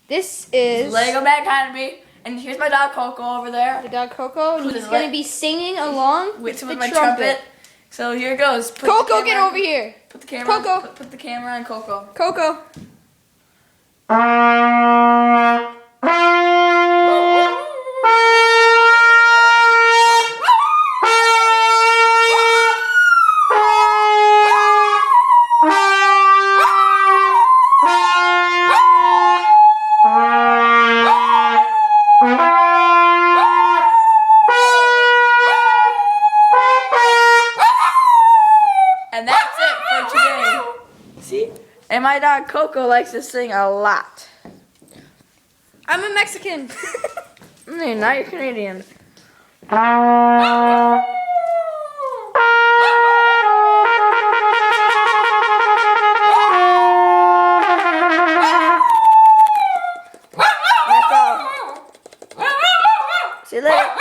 This is Lego man behind me, and here's my dog Coco over there. the dog Coco, and he's going to be singing along with the my trumpet. So here it goes. Coco, get over here. Put the camera. Coco. Put the camera on Coco. Coco. And that's it for today. See? And my dog Coco likes to sing a lot. I'm a Mexican. Now you're Canadian. That's all. See you later.